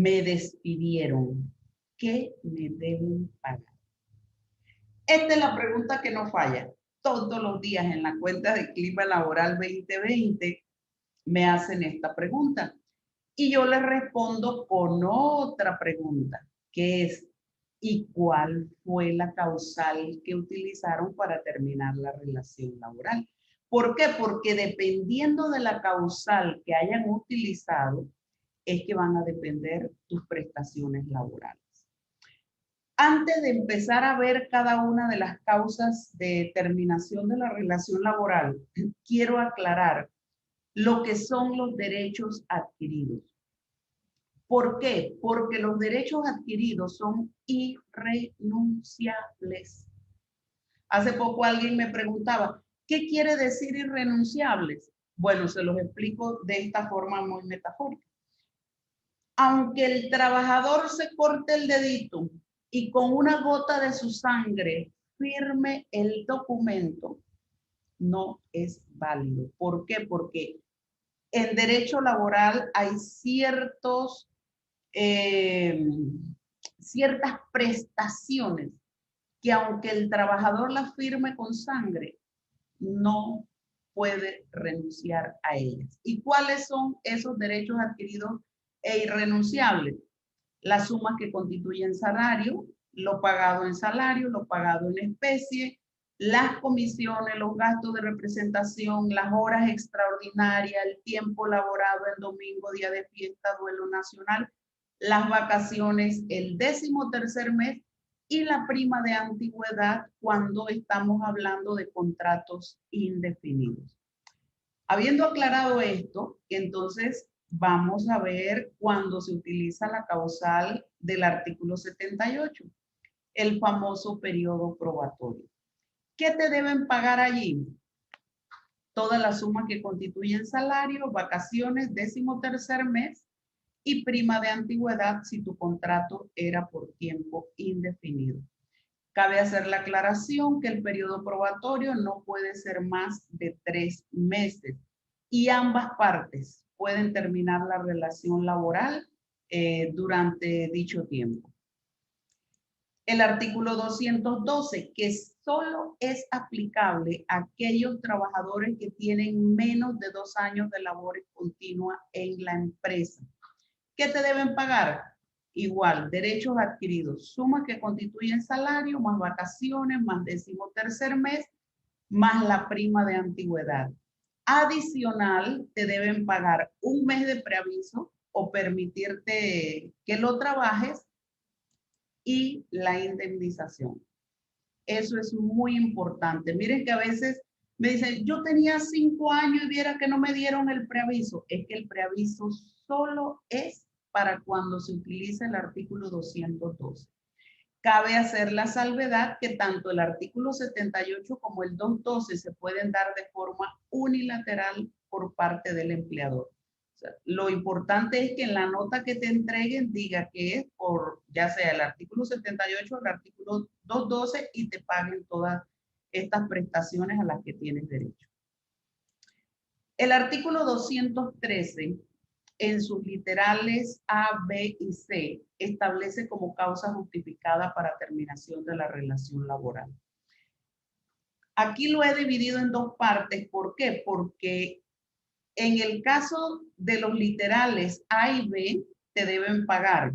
Me despidieron. ¿Qué me deben pagar? Esta es la pregunta que no falla. Todos los días en la cuenta de Clima Laboral 2020 me hacen esta pregunta. Y yo les respondo con otra pregunta, que es, ¿y cuál fue la causal que utilizaron para terminar la relación laboral? ¿Por qué? Porque dependiendo de la causal que hayan utilizado, es que van a depender tus prestaciones laborales. Antes de empezar a ver cada una de las causas de terminación de la relación laboral, quiero aclarar lo que son los derechos adquiridos. ¿Por qué? Porque los derechos adquiridos son irrenunciables. Hace poco alguien me preguntaba, ¿qué quiere decir irrenunciables? Bueno, se los explico de esta forma muy metafórica. Aunque el trabajador se corte el dedito y con una gota de su sangre firme el documento, no es válido. ¿Por qué? Porque en derecho laboral hay ciertas prestaciones que aunque el trabajador las firme con sangre, no puede renunciar a ellas. ¿Y cuáles son esos derechos adquiridos e irrenunciables? Las sumas que constituyen salario, lo pagado en salario, lo pagado en especie, las comisiones, los gastos de representación, las horas extraordinarias, el tiempo laborado en domingo, día de fiesta, duelo nacional, las vacaciones, el 13º mes y la prima de antigüedad cuando estamos hablando de contratos indefinidos. Habiendo aclarado esto, entonces vamos a ver cuando se utiliza la causal del artículo 78, el famoso periodo probatorio. ¿Qué te deben pagar allí? Toda la suma que constituyen salario, vacaciones, 13º mes y prima de antigüedad si tu contrato era por tiempo indefinido. Cabe hacer la aclaración que el periodo probatorio no puede ser más de 3 meses y ambas partes pueden terminar la relación laboral durante dicho tiempo. El artículo 212, que solo es aplicable a aquellos trabajadores que tienen menos de 2 años de labores continuas en la empresa. ¿Qué te deben pagar? Igual, derechos adquiridos, sumas que constituyen salario, más vacaciones, más 13º mes, más la prima de antigüedad. Adicional, te deben pagar 1 mes de preaviso o permitirte que lo trabajes y la indemnización. Eso es muy importante. Miren que a veces me dicen, yo tenía 5 años y viera que no me dieron el preaviso. Es que el preaviso solo es para cuando se utiliza el artículo 212. Cabe hacer la salvedad que tanto el artículo 78 como el 212 se pueden dar de forma unilateral por parte del empleador. O sea, lo importante es que en la nota que te entreguen diga que es por ya sea el artículo 78 o el artículo 212 y te paguen todas estas prestaciones a las que tienes derecho. El artículo 213 en sus literales A, B y C, establece como causa justificada para terminación de la relación laboral. Aquí lo he dividido en 2 partes. ¿Por qué? Porque en el caso de los literales A y B, te deben pagar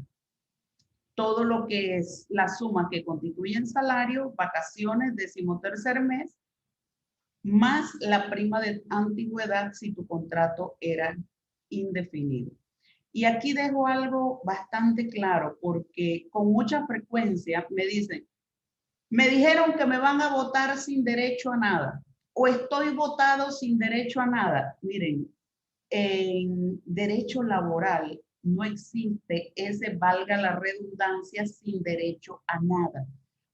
todo lo que es la suma que constituyen salario, vacaciones, 13º mes, más la prima de antigüedad si tu contrato era indefinido. Y aquí dejo algo bastante claro porque con mucha frecuencia me dicen, me dijeron que me van a votar sin derecho a nada o estoy votado sin derecho a nada. Miren, en derecho laboral no existe ese, valga la redundancia, sin derecho a nada.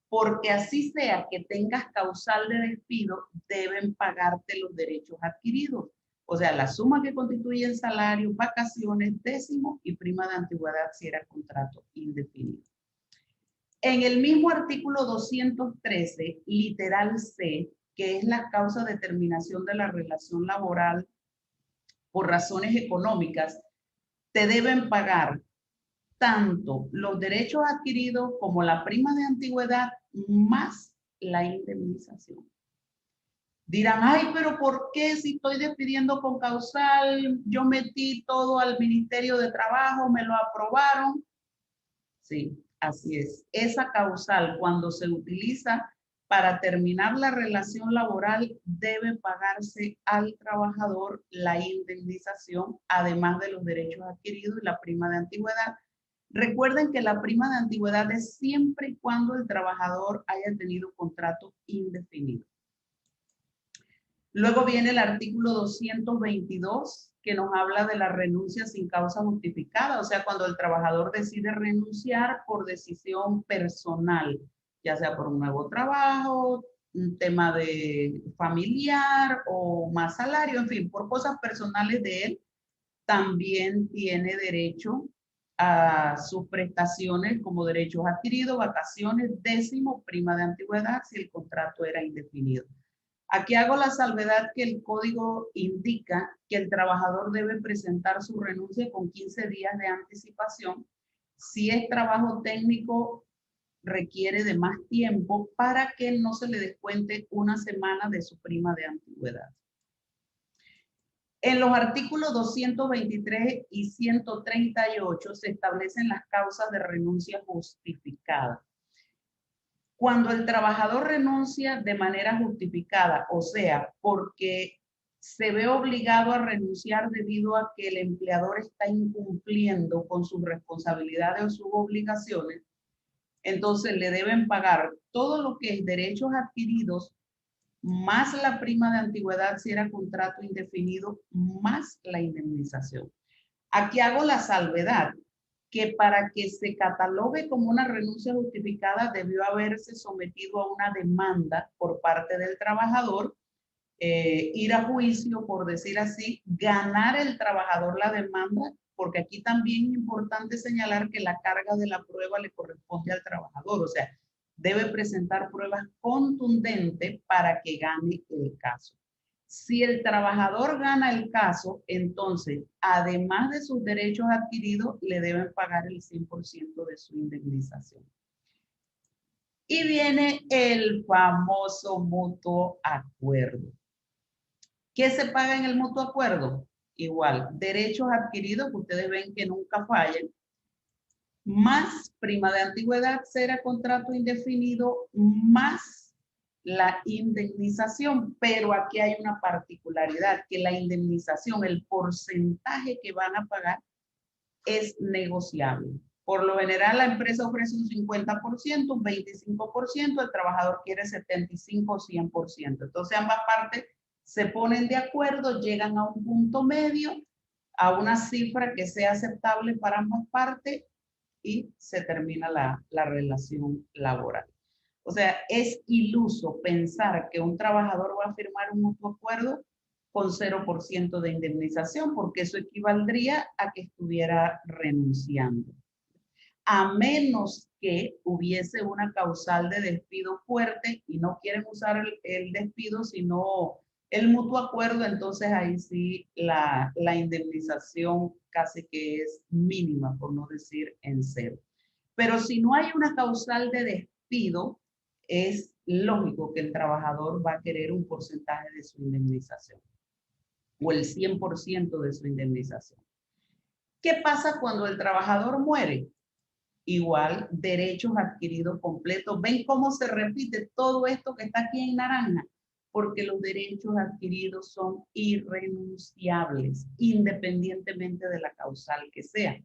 Porque así sea que tengas causal de despido, deben pagarte los derechos adquiridos. O sea, la suma que constituyen salario, vacaciones, 10º y prima de antigüedad si era contrato indefinido. En el mismo artículo 213, literal C, que es la causa de terminación de la relación laboral por razones económicas, te deben pagar tanto los derechos adquiridos como la prima de antigüedad más la indemnización. Dirán, ay, pero ¿por qué si estoy despidiendo con causal? Yo metí todo al Ministerio de Trabajo, me lo aprobaron. Sí, así es. Esa causal, cuando se utiliza para terminar la relación laboral, debe pagarse al trabajador la indemnización, además de los derechos adquiridos y la prima de antigüedad. Recuerden que la prima de antigüedad es siempre y cuando el trabajador haya tenido contrato indefinido. Luego viene el artículo 222, que nos habla de la renuncia sin causa justificada, o sea, cuando el trabajador decide renunciar por decisión personal, ya sea por un nuevo trabajo, un tema de familiar o más salario, en fin, por cosas personales de él, también tiene derecho a sus prestaciones como derechos adquiridos, vacaciones, décimo, prima de antigüedad si el contrato era indefinido. Aquí hago la salvedad que el código indica que el trabajador debe presentar su renuncia con 15 días de anticipación. Si es trabajo técnico, requiere de más tiempo para que no se le descuente una semana de su prima de antigüedad. En los artículos 223 y 138 se establecen las causas de renuncia justificada. Cuando el trabajador renuncia de manera justificada, o sea, porque se ve obligado a renunciar debido a que el empleador está incumpliendo con sus responsabilidades o sus obligaciones, entonces le deben pagar todo lo que es derechos adquiridos, más la prima de antigüedad si era contrato indefinido, más la indemnización. Aquí hago la salvedad que para que se catalogue como una renuncia justificada debió haberse sometido a una demanda por parte del trabajador, ir a juicio, por decir así, ganar el trabajador la demanda, porque aquí también es importante señalar que la carga de la prueba le corresponde al trabajador, o sea, debe presentar pruebas contundentes para que gane el caso. Si el trabajador gana el caso, entonces, además de sus derechos adquiridos, le deben pagar el 100% de su indemnización. Y viene el famoso mutuo acuerdo. ¿Qué se paga en el mutuo acuerdo? Igual, derechos adquiridos, que ustedes ven que nunca fallan, más prima de antigüedad, será contrato indefinido, más la indemnización, pero aquí hay una particularidad, que la indemnización, el porcentaje que van a pagar es negociable. Por lo general, la empresa ofrece un 50%, un 25%, el trabajador quiere 75% o 100%. Entonces, ambas partes se ponen de acuerdo, llegan a un punto medio, a una cifra que sea aceptable para ambas partes y se termina la relación laboral. O sea, es iluso pensar que un trabajador va a firmar un mutuo acuerdo con 0% de indemnización, porque eso equivaldría a que estuviera renunciando. A menos que hubiese una causal de despido fuerte y no quieren usar el despido, sino el mutuo acuerdo, entonces ahí sí la indemnización casi que es mínima, por no decir en cero. Pero si no hay una causal de despido, es lógico que el trabajador va a querer un porcentaje de su indemnización o el 100% de su indemnización. ¿Qué pasa cuando el trabajador muere? Igual, derechos adquiridos completos. ¿Ven cómo se repite todo esto que está aquí en naranja? Porque los derechos adquiridos son irrenunciables, independientemente de la causal que sea.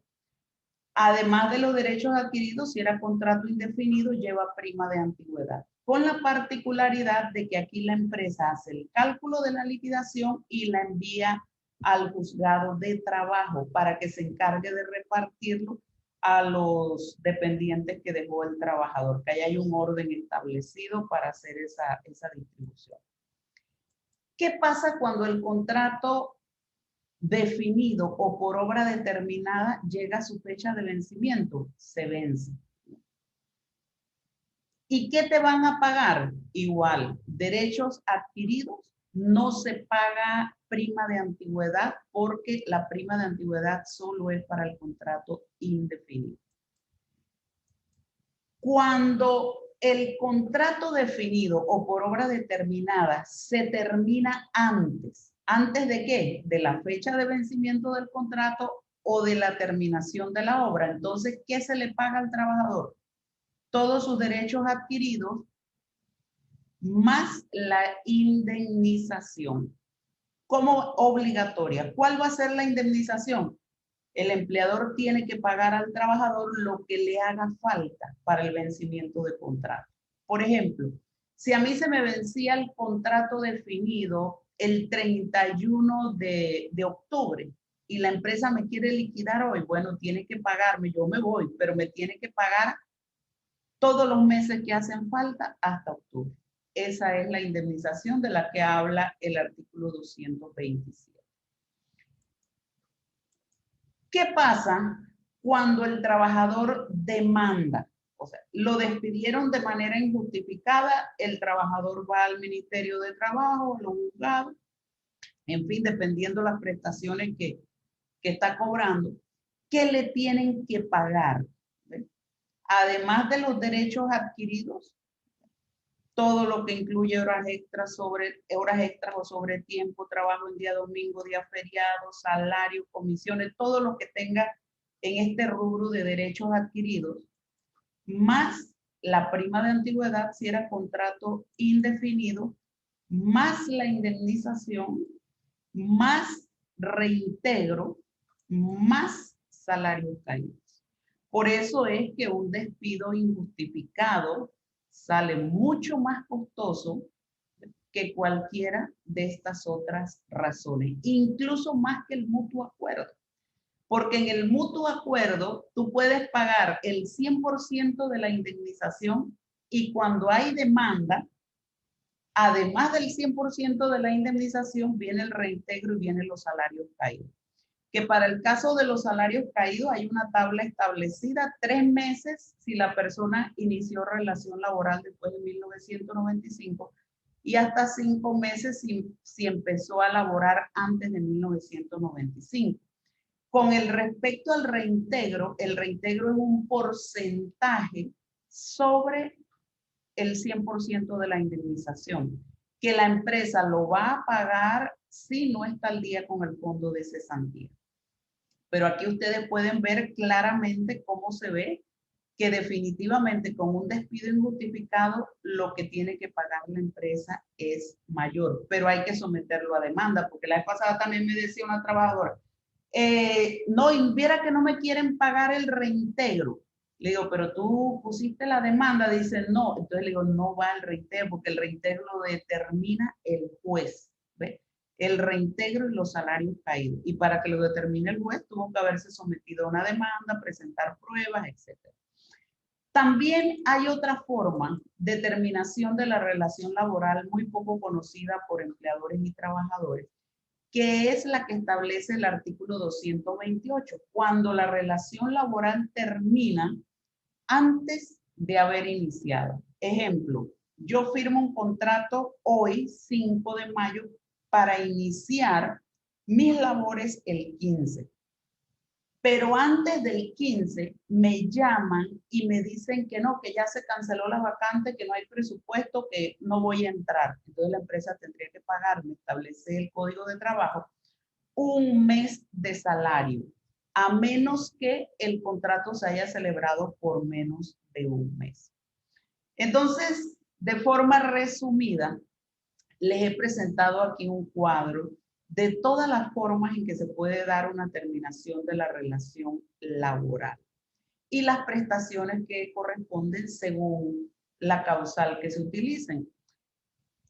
Además de los derechos adquiridos, si era contrato indefinido, lleva prima de antigüedad, con la particularidad de que aquí la empresa hace el cálculo de la liquidación y la envía al juzgado de trabajo para que se encargue de repartirlo a los dependientes que dejó el trabajador, que ahí hay un orden establecido para hacer esa distribución. ¿Qué pasa cuando el contrato definido o por obra determinada llega a su fecha de vencimiento? Se vence. ¿Y qué te van a pagar? Igual, derechos adquiridos, no se paga prima de antigüedad porque la prima de antigüedad solo es para el contrato indefinido. Cuando el contrato definido o por obra determinada se termina antes, ¿antes de qué? De la fecha de vencimiento del contrato o de la terminación de la obra. Entonces, ¿qué se le paga al trabajador? Todos sus derechos adquiridos más la indemnización como obligatoria. ¿Cuál va a ser la indemnización? El empleador tiene que pagar al trabajador lo que le haga falta para el vencimiento de contrato. Por ejemplo, si a mí se me vencía el contrato definido el 31 de octubre y la empresa me quiere liquidar hoy, bueno, tiene que pagarme, yo me voy, pero me tiene que pagar todos los meses que hacen falta hasta octubre. Esa es la indemnización de la que habla el artículo 227. ¿Qué pasa cuando el trabajador demanda? O sea, lo despidieron de manera injustificada, el trabajador va al Ministerio de Trabajo, a los juzgados, en fin, dependiendo las prestaciones que está cobrando, ¿qué le tienen que pagar? ¿Ven? Además de los derechos adquiridos, todo lo que incluye horas extras o sobre tiempo, trabajo en día domingo, día feriado, salario, comisiones, todo lo que tenga en este rubro de derechos adquiridos, más la prima de antigüedad si era contrato indefinido, más la indemnización, más reintegro, más salarios caídos. Por eso es que un despido injustificado sale mucho más costoso que cualquiera de estas otras razones, incluso más que el mutuo acuerdo. Porque en el mutuo acuerdo tú puedes pagar el 100% de la indemnización y cuando hay demanda, además del 100% de la indemnización, viene el reintegro y vienen los salarios caídos. Que para el caso de los salarios caídos hay una tabla establecida, 3 meses si la persona inició relación laboral después de 1995 y hasta 5 meses si empezó a laborar antes de 1995. Con el respecto al reintegro, el reintegro es un porcentaje sobre el 100% de la indemnización, que la empresa lo va a pagar si no está al día con el fondo de cesantía. Pero aquí ustedes pueden ver claramente cómo se ve que definitivamente con un despido injustificado lo que tiene que pagar la empresa es mayor, pero hay que someterlo a demanda, porque la vez pasada también me decía una trabajadora, no, viera que no me quieren pagar el reintegro. Le digo, pero tú pusiste la demanda, dice no, entonces le digo, no va el reintegro, porque el reintegro lo determina el juez, ¿ve? El reintegro y los salarios caídos. Y para que lo determine el juez, tuvo que haberse sometido a una demanda, presentar pruebas, etc. También hay otra forma de terminación de la relación laboral muy poco conocida por empleadores y trabajadores, que es la que establece el artículo 228, cuando la relación laboral termina antes de haber iniciado. Ejemplo, yo firmo un contrato hoy, 5 de mayo, para iniciar mis labores el 15. Pero antes del 15 me llaman y me dicen que no, que ya se canceló la vacante, que no hay presupuesto, que no voy a entrar. Entonces la empresa tendría que pagarme, establece el código de trabajo, un mes de salario, a menos que el contrato se haya celebrado por menos de un mes. Entonces, de forma resumida, les he presentado aquí un cuadro de todas las formas en que se puede dar una terminación de la relación laboral y las prestaciones que corresponden según la causal que se utilicen.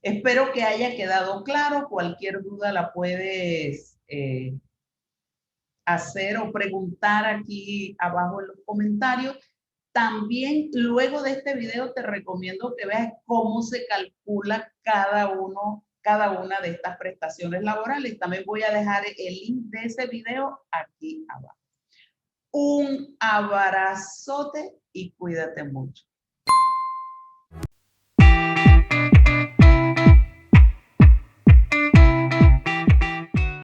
Espero que haya quedado claro. Cualquier duda la puedes hacer o preguntar aquí abajo en los comentarios. También luego de este video te recomiendo que veas cómo se calcula cada una de estas prestaciones laborales. También voy a dejar el link de ese video aquí abajo. Un abrazote y cuídate mucho.